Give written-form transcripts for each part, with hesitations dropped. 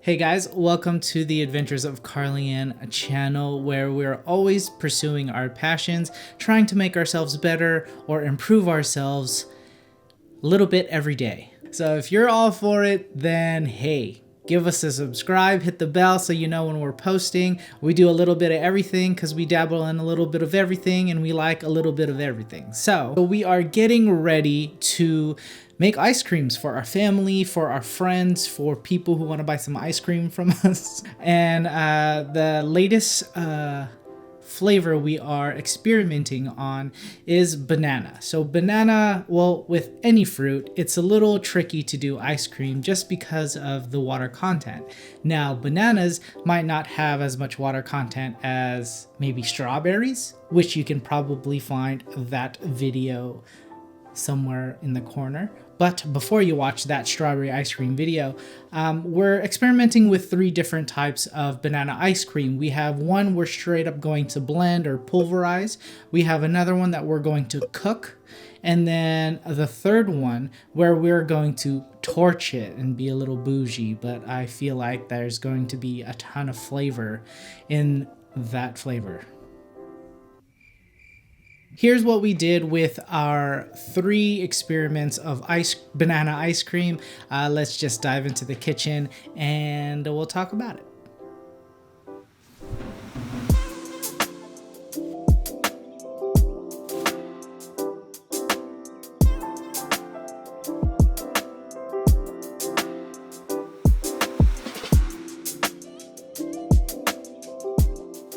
Hey guys, welcome to the Adventures of Carly-Ann, a channel where we're always pursuing our passions, trying to make ourselves better or improve ourselves a little bit every day. So if you're all for it, then hey, give us a subscribe, hit the bell so you know when we're posting. We do a little bit of everything because we dabble in a little bit of everything and we like a little bit of everything. So we are getting ready to make ice creams for our family, for our friends, for people who want to buy some ice cream from us. And the latest flavor we are experimenting on is banana. So banana, well, with any fruit, it's a little tricky to do ice cream just because of the water content. Now, bananas might not have as much water content as maybe strawberries, which you can probably find that video somewhere in the corner. But before you watch that strawberry ice cream video, we're experimenting with 3 different types of banana ice cream. We have one we're straight up going to blend or pulverize. We have another one that we're going to cook. And then the third one where we're going to torch it and be a little bougie, but I feel like there's going to be a ton of flavor in that flavor. Here's what we did with our 3 experiments of banana ice cream. Let's just dive into the kitchen and we'll talk about it.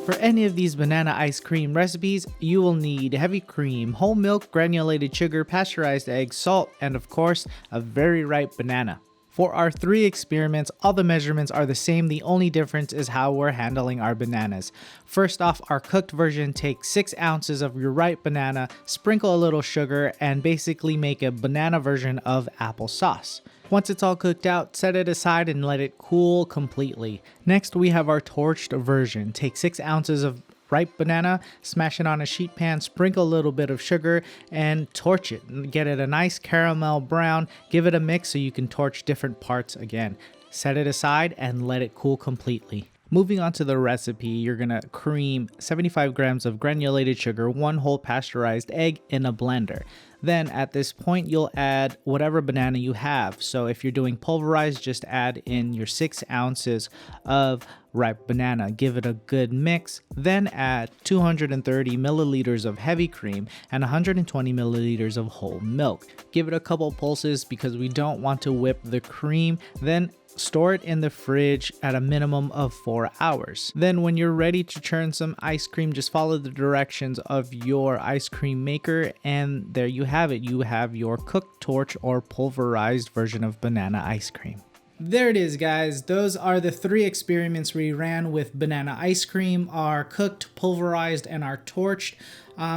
For any of these banana ice cream recipes, you will need heavy cream, whole milk, granulated sugar, pasteurized eggs, salt, and of course, a very ripe banana. For our 3 experiments, all the measurements are the same. The only difference is how we're handling our bananas. First off, our cooked version takes 6 ounces of your ripe banana, sprinkle a little sugar, and basically make a banana version of applesauce. Once it's all cooked out, set it aside and let it cool completely. Next, we have our torched version. Take 6 ounces of ripe banana, smash it on a sheet pan, sprinkle a little bit of sugar, and torch it. Get it a nice caramel brown. Give it a mix so you can torch different parts again. Set it aside and let it cool completely. Moving on to the recipe, you're gonna cream 75 grams of granulated sugar, 1 whole pasteurized egg in a blender. Then at this point, you'll add whatever banana you have. So if you're doing pulverized, just add in your 6 ounces of ripe banana. Give it a good mix. Then add 230 milliliters of heavy cream and 120 milliliters of whole milk. Give it a couple pulses because we don't want to whip the cream. Then store it in the fridge at a minimum of 4 hours. Then when you're ready to churn some ice cream, just follow the directions of your ice cream maker and there you have it. You have your cooked, torch, or pulverized version of banana ice cream. There it is, guys. Those are the 3 experiments we ran with banana ice cream, our cooked, pulverized, and our torched.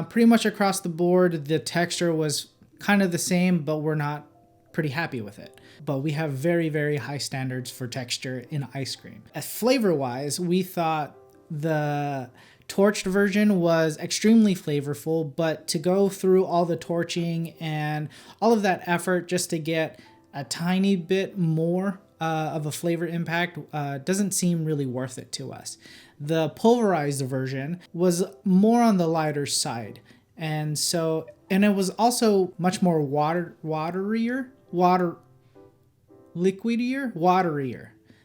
Pretty much across the board, the texture was kind of the same, but we're not pretty happy with it. But we have very, very high standards for texture in ice cream. As flavor-wise, we thought the torched version was extremely flavorful, but to go through all the torching and all of that effort just to get a tiny bit more of a flavor impact doesn't seem really worth it to us. The pulverized version was more on the lighter side, and it was also much more waterier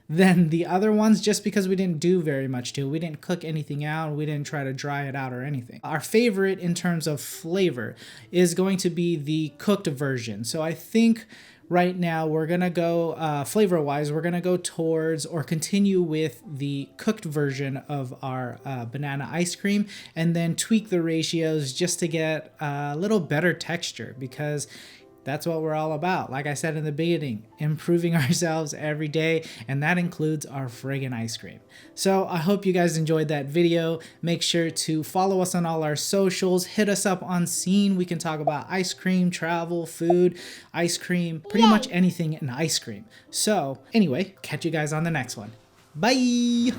than the other ones, just because we didn't do very much to it. We didn't cook anything out. We didn't try to dry it out or anything. Our favorite in terms of flavor is going to be the cooked version. So I think right now we're gonna go flavor-wise, we're gonna go towards or continue with the cooked version of our banana ice cream and then tweak the ratios just to get a little better texture, because that's what we're all about. Like I said in the beginning, improving ourselves every day, and that includes our friggin' ice cream. So I hope you guys enjoyed that video. Make sure to follow us on all our socials. Hit us up on Scene. We can talk about ice cream, travel, food, ice cream, pretty much anything in ice cream. So anyway, catch you guys on the next one. Bye!